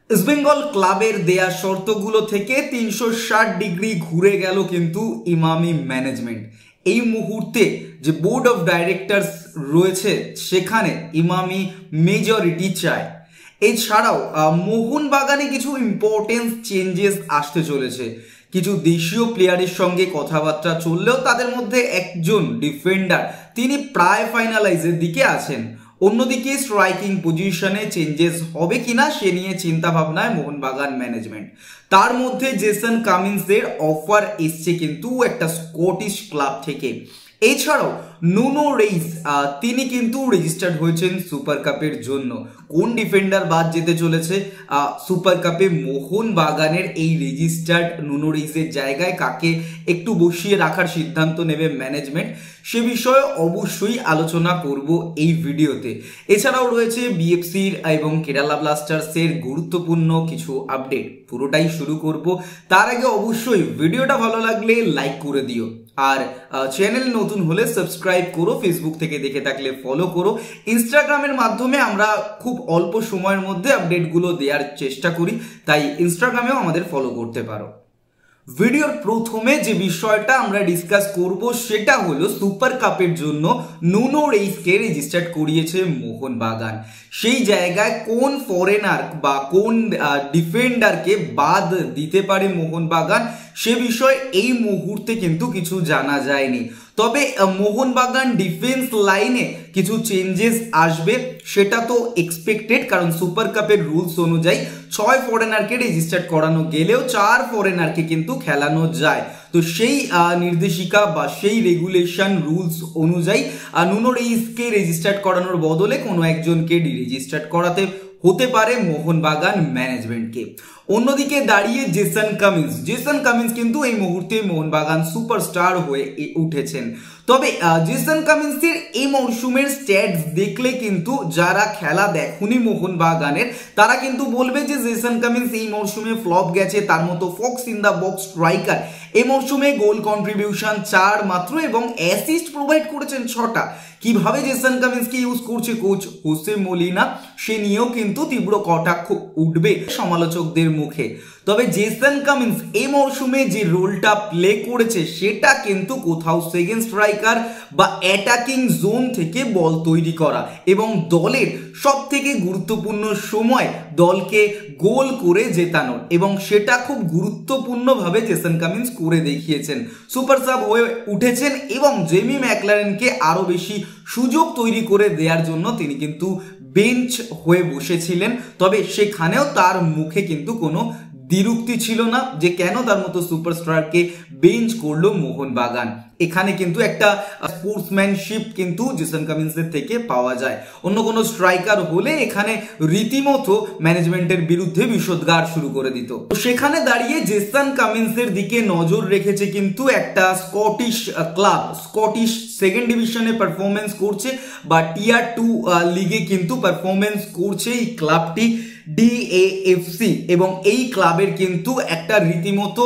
ইস্টবেঙ্গল ক্লাবের দেয়া শর্তগুলো থেকে 360 ডিগ্রি ঘুরে গেল কিন্তু ইমামি ম্যানেজমেন্ট। এই মুহূর্তে যে বোর্ড অফ ডাইরেক্টরস রয়েছে সেখানে ইমামি মেজরিটি চায়। এছাড়াও মোহনবাগানে কিছু ইম্পর্টেন্ট চেঞ্জেস আসতে চলেছে। কিছু দেশীয় প্লেয়ারের সঙ্গে কথাবার্তা চললেও তাদের মধ্যে একজন ডিফেন্ডার তিনি প্রায় ফাইনালাইজের দিকে আছেন। অন্যদিকে স্ট্রাইকিং পজিশনে চেঞ্জেস হবে কিনা সে নিয়ে চিন্তা ভাবনায় মোহনবাগান ম্যানেজমেন্ট। তার মধ্যে জেসন কামিন্সের অফার এসছে কিন্তু একটা স্কটিশ ক্লাব থেকে। এছাড়াও নুনো রেইস তিনি কিন্তু রেজিস্টার্ড হয়েছেন সুপার কাপের জন্য। কোন ডিফেন্ডার বাদ যেতে চলেছে সুপার কাপে মোহনবাগানের এই রেজিস্টার্ড নুনো রেইসের জায়গায় কাকে একটু বসিয়ে রাখার সিদ্ধান্ত নেবে ম্যানেজমেন্ট, সে বিষয়ে অবশ্যই আলোচনা করব এই ভিডিওতে। এছাড়াও রয়েছে বিএফসির এবং কেরালা ব্লাস্টার্সের গুরুত্বপূর্ণ কিছু আপডেট, পুরোটাই শুরু করব। তার আগে অবশ্যই ভিডিওটা ভালো লাগলে লাইক করে দিও, আর চ্যানেল নতুন হলে সাবস্ক্রাইব করো, ফেসবুক থেকে দেখে থাকলে ফলো করো। ইনস্টাগ্রামের মাধ্যমে আমরা খুব অল্প সময়ের মধ্যে আপডেটগুলো দেওয়ার চেষ্টা করি, তাই ইনস্টাগ্রামেও আমাদের ফলো করতে পারো। ভিডিওর প্রথমে যে বিষয়টা আমরা ডিসকাস করব সেটা হলো সুপার কাপের জন্য নুনো রেইসকে রেজিস্টার্ড করিয়েছে মোহনবাগান। সেই জায়গায় কোন ফরেনার বা কোন ডিফেন্ডারকে বাদ দিতে পারে মোহনবাগান সে বিষয়ে এই মুহূর্তে কিন্তু কিছু জানা যায়নি। তবে মোহনবাগান ডিফেন্স লাইনে কিছু চেঞ্জেস আসবে সেটা তো এক্সপেক্টেড, কারণ সুপার কাপের রুলস অনুযায়ী 6 ফরেনারকে রেজিস্টার্ড করানো গেলেও 4 ফরেনারকে কিন্তু খেলানো যায়। তো সেই নির্দেশিকা বা সেই রেগুলেশন রুলস অনুযায়ী নুনো রেইসকে রেজিস্টার্ড করানোর বদলে কোনো একজনকে ডিরেজিস্টার্ড করাতে হতে পারে মোহনবাগান ম্যানেজমেন্টকে। অন্যদিকে দাঁড়িয়ে জেসন কামিন্স কিন্তু এই মুহূর্তে মোহনবাগান সুপারস্টার হয়ে উঠেছেন। তবে জেসন কামিন্সের এই মরশুমের স্ট্যাটস দেখলে কিন্তু যারা খেলা দেখুনি মোহনবাগানের তারা কিন্তু বলবে যে জেসন কামিন্স এই মরশুমে ফ্লপ গেছে। তার মতো fox in the box striker এই মরশুমে গোল কন্ট্রিবিউশন 4 মাত্র এবং অ্যাসিস্ট প্রোভাইড করেছেন 6টা। কিভাবে জেসন কামিন্সকে ইউজ করছে কোচ হোসে মোলিনা সে নিয়েও কিন্তু তীব্র কটাক্ষ উঠবে সমালোচকদের মুখে। তবে জেসন কামিন্স এই মরশুমে যে রোলটা প্লে করেছে সেটা কিন্তু কোথাও সেকেন্ড স্ট্রাইকার বা অ্যাটাকিং জোন থেকে বল তৈরি করা এবং দলের সব থেকে গুরুত্বপূর্ণ সময় দলকে গোল করে জেতানোর, এবং সেটা খুব গুরুত্বপূর্ণভাবে জেসন কামিন্স করে দেখিয়েছেন। সুপার সাব হয়ে উঠেছেন এবং জেমি ম্যাকলারেনকে আরো বেশি সুযোগ তৈরি করে দেওয়ার জন্য তিনি কিন্তু বেঞ্চ হয়ে বসেছিলেন। তবে সেখানেও তার মুখে কিন্তু কোনো দ্বিরুক্তি ছিল না যে কেন তার মতো সুপারস্টারকে বেঞ্চ করলো মোহনবাগান। এখানে কিন্তু একটা স্পোর্টসম্যানশিপ কিন্তু জেসন কামিন্সের থেকে পাওয়া যায়। অন্য কোনো স্ট্রাইকার হলে এখানে রীতিমতো ম্যানেজমেন্টের বিরুদ্ধে বিষোদ্গার শুরু করে দিত। সেখানে দাঁড়িয়ে জেসন কামিন্সের দিকে নজর রেখেছে কিন্তু একটা স্কটিশ ক্লাব, স্কটিশ সেকেন্ড ডিভিশনে পারফরমেন্স করছে বা টিয়ার 2 লিগে কিন্তু পারফরমেন্স করছে এই ক্লাবটি ডিএএফসি, এবং এই ক্লাবের কিন্তু একটা রীতিমতো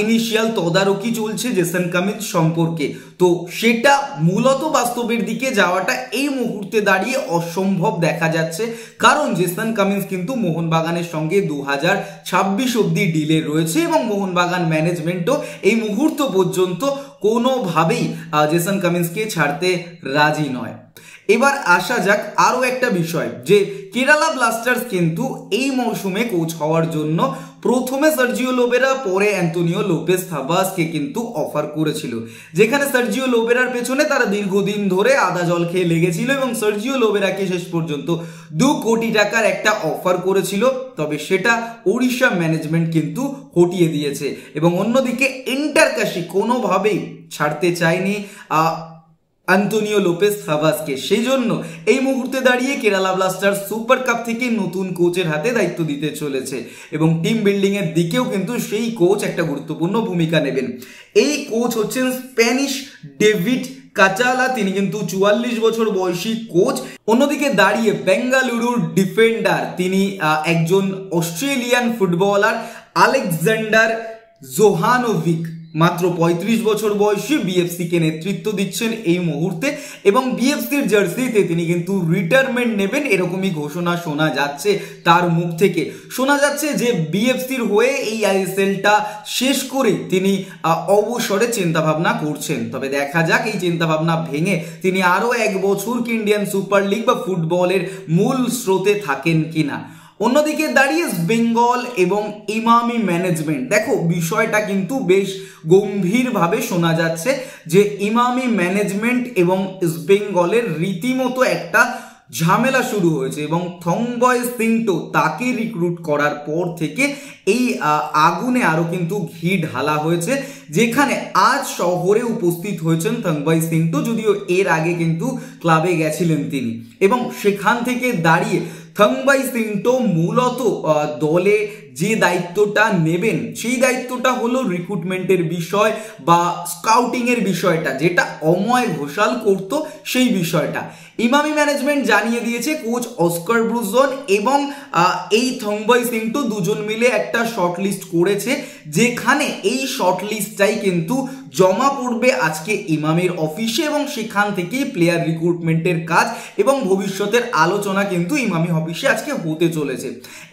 ইনিশিয়াল তদারকি চলছে জেসন কামিন্স সম্পর্কে। তো সেটা মূলত বাস্তবের দিকে যাওয়াটা এই মুহূর্তে দাঁড়িয়ে অসম্ভব দেখা যাচ্ছে, কারণ জেসন কামিন্স কিন্তু মোহনবাগানের সঙ্গে 2026 অব্দি ডিলে রয়েছে এবং মোহনবাগান ম্যানেজমেন্টও এই মুহূর্ত পর্যন্ত কোনোভাবেই জেসন কামিন্সকে ছাড়তে রাজি নয়। এবার আসা যাক আরো একটা বিষয়, যে কেরালা ব্লাস্টার্স কিন্তু এই মৌসুমে কোচ হওয়ার জন্য প্রথমে সার্জিও লোবেরা পরে অ্যান্তোনিও লোপেস থাবাসকে কিন্তু অফার করেছিল, যেখানে সার্জিও লোবেরার পেছনে তারা দীর্ঘদিন ধরে আদা জল খেয়ে লেগেছিল এবং সার্জিও লোবেরাকে শেষ পর্যন্ত 2 কোটি টাকার একটা অফার করেছিল। তবে সেটা ওড়িশা ম্যানেজমেন্ট কিন্তু হটিয়ে দিয়েছে এবং অন্যদিকে ইন্টারকাশি কোনোভাবেই ছাড়তে চায়নি অ্যান্তোনিও লোপেস থাবাসকে। সেই জন্য এই মুহূর্তে দাঁড়িয়ে কেরালা ব্লাস্টার্স সুপার কাপ থেকে নতুন কোচের হাতে দায়িত্ব দিতে চলেছে এবং টিম বিল্ডিং এর দিকেও কিন্তু সেই কোচ একটা গুরুত্বপূর্ণ ভূমিকা নেবেন। এই কোচ হচ্ছেন স্প্যানিশ ডেভিড কাচালা, তিনি কিন্তু 44 বছর বয়সী কোচ। অন্যদিকে দাঁড়িয়ে বেঙ্গালুরুর ডিফেন্ডার তিনি একজন অস্ট্রেলিয়ান ফুটবলার আলেকজান্ডার জোহানোভিক মাত্র 35 বছর বয়সে বিএফসি কে নেতৃত্ব দিচ্ছেন এই মুহূর্তে এবং বিএফসির জার্সিতে তিনি কিন্তু রিটায়ারমেন্ট নেবেন এরকমই ঘোষণা শোনা যাচ্ছে তার মুখ থেকে। শোনা যাচ্ছে যে বিএফসির হয়ে এই আইএসএলটা শেষ করে তিনি অবসরে চিন্তাভাবনা করছেন। তবে দেখা যাক এই চিন্তাভাবনা ভেঙে তিনি আরও 1 বছর কি ইন্ডিয়ান সুপার লিগ বা ফুটবলের মূল স্রোতে থাকেন কিনা। অন্যদিকে দাঁড়িয়ে বেঙ্গল এবং ইমামি ম্যানেজমেন্ট, দেখো বিষয়টা কিন্তু বেশ গম্ভীরভাবে শোনা যাচ্ছে যে ইমামি ম্যানেজমেন্ট এবং বেঙ্গলের রীতিমতো একটা ঝামেলা শুরু হয়েছে এবং থংবয় সিংটো তাকে রিক্রুট করার পর থেকে এই আগুনে আরো কিন্তু ঘি ঢালা হয়েছে, যেখানে আজ শহরে উপস্থিত হয়েছেন থংবয় সিংটো, যদিও এর আগে কিন্তু ক্লাবে গেছিলেন তিনি এবং সেখান থেকে দাঁড়িয়ে থংবয় সিংটো মূলত দলে যে দায়িত্বটা নেবেন সেই দায়িত্বটা হলো রিক্রুটমেন্টের বিষয় বা স্কাউটিং এর বিষয়টা, যেটা অময় ঘোষাল করত সেই বিষয়টা। ইমামি ম্যানেজমেন্ট জানিয়ে দিয়েছে কোচ অস্কার ব্রুজন এবং এই থংবয় সিংটো দুজন মিলে একটা শর্ট লিস্ট করেছে, যেখানে এই শর্ট লিস্টটাই কিন্তু জমা পড়বে আজকে ইমামির অফিসে এবং সেখান থেকেই প্লেয়ার রিক্রুটমেন্টের কাজ এবং ভবিষ্যতের আলোচনা কিন্তু ইমামি অফিসে আজকে হতে চলেছে।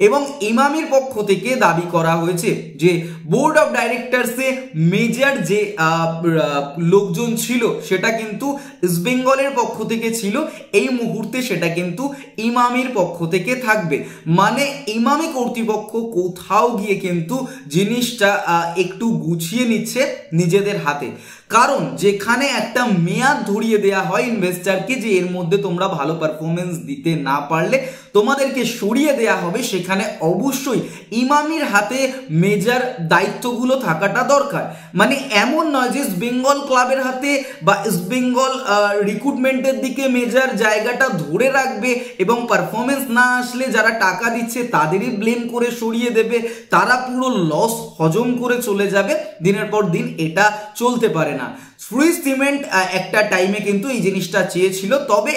এবং ইমামির পক্ষ থেকে দাবি করা হয়েছে যে বোর্ড অফ ডাইরেক্টরসে মেজর যে লোকজন ছিল সেটা কিন্তু ইস্টবেঙ্গলের পক্ষ থেকে ছিল, এই মুহূর্তে সেটা কিন্তু ইমামির পক্ষ থেকে থাকবে। মানে ইমামি কর্তৃপক্ষ কোথাও গিয়ে কিন্তু জিনিসটা একটু গুছিয়ে নিচ্ছে নিজেদের হাতে, কারণ যেখানে একটা মেয়াদ ধরিয়ে দেয়া হয় ইনভেস্টারকে যে এর মধ্যে তোমরা ভালো পারফরমেন্স দিতে না পারলে তোমাদেরকে সরিয়ে দেয়া হবে, সেখানে অবশ্যই ইমামির হাতে মেজর দায়িত্বগুলো থাকাটা দরকার। মানে এমন নয় যে বেঙ্গল ক্লাবের হাতে বা বেঙ্গল রিক্রুটমেন্টের দিকে মেজর জায়গাটা ধরে রাখবে এবং পারফরমেন্স না আসলে যারা টাকা দিচ্ছে তাদেরই ব্লেম করে সরিয়ে দেবে, তারা পুরো লস হজম করে চলে যাবে। দিনের পর দিন এটা চলতে পারে না। সুইস সিমেন্ট একটা টাইমে কিন্তু এই জিনিসটা চেয়েছিল, তবে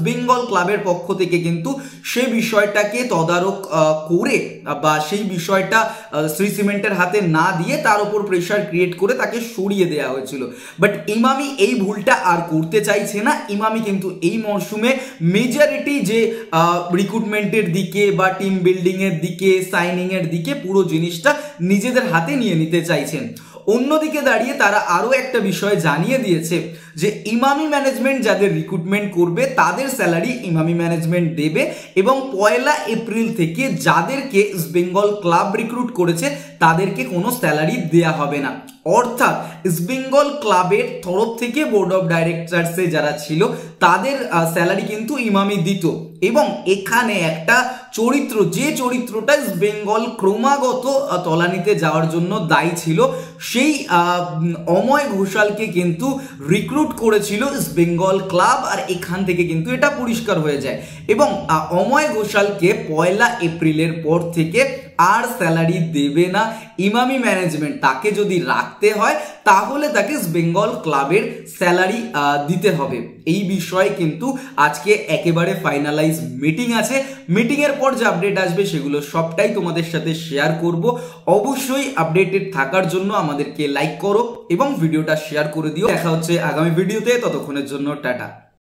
বেঙ্গল ক্লাবের পক্ষ থেকে কিন্তু সেই বিষয়টাকে তদারক করে বা সেই বিষয়টা সুইস সিমেন্টের হাতে না দিয়ে তার উপর প্রেশার ক্রিয়েট করে তাকে সরিয়ে দেওয়া হয়েছিল। বাট ইমামি এই ভুলটা আর করতে চাইছে না। ইমামি কিন্তু এই মরশুমে মেজরিটি যে রিক্রুটমেন্টের দিকে বা টিম বিল্ডিং এর দিকে সাইনিং এর দিকে পুরো জিনিসটা নিজেদের হাতে নিয়ে নিতে চাইছেন। অন্যদিকে দাঁড়িয়ে তারা আরো একটা বিষয় জানিয়ে দিয়েছে যে ইমামি ম্যানেজমেন্ট যাদের রিক্রুটমেন্ট করবে তাদের স্যালারি ইমামি ম্যানেজমেন্ট দেবে এবং 1 এপ্রিল থেকে যাদেরকে বেঙ্গল ক্লাব রিক্রুট করেছে তাদেরকে কোনো স্যালারি দেয়া হবে না। অর্থাৎ ইস্টবেঙ্গল ক্লাবের তরফ থেকে বোর্ড অফ ডাইরেক্টরসে যারা ছিল তাদের স্যালারি কিন্তু ইমামি দিত এবং এখানে একটা চরিত্র, যে চরিত্রটা বেঙ্গল ক্রমাগত তলানিতে যাওয়ার জন্য দায়ী ছিল, সেই অময় ঘোষালকে কিন্তু রিক্রুট করেছিল বেঙ্গল ক্লাব, আর এখান থেকে কিন্তু এটা পরিষ্কার হয়ে যায় এবং অময় ঘোষালকে 1 এপ্রিলের পর থেকে আর স্যালারি দেবে না ইমামি ম্যানেজমেন্ট। তাকে যদি রাখতে হয় তাহলে তাকে বেঙ্গল ক্লাবের স্যালারি দিতে হবে। এই বিষয়ে কিন্তু আজকে একেবারে ফাইনালাইজ মিটিং আছে। মিটিং এর পর যে আপডেট আসবে সেগুলো সবটাই তোমাদের সাথে শেয়ার করব। অবশ্যই আপডেটেড থাকার জন্য আমাদেরকে লাইক করো এবং ভিডিওটা শেয়ার করে দিও। দেখা হচ্ছে আগামী ভিডিওতে, ততক্ষণের জন্য টাটা।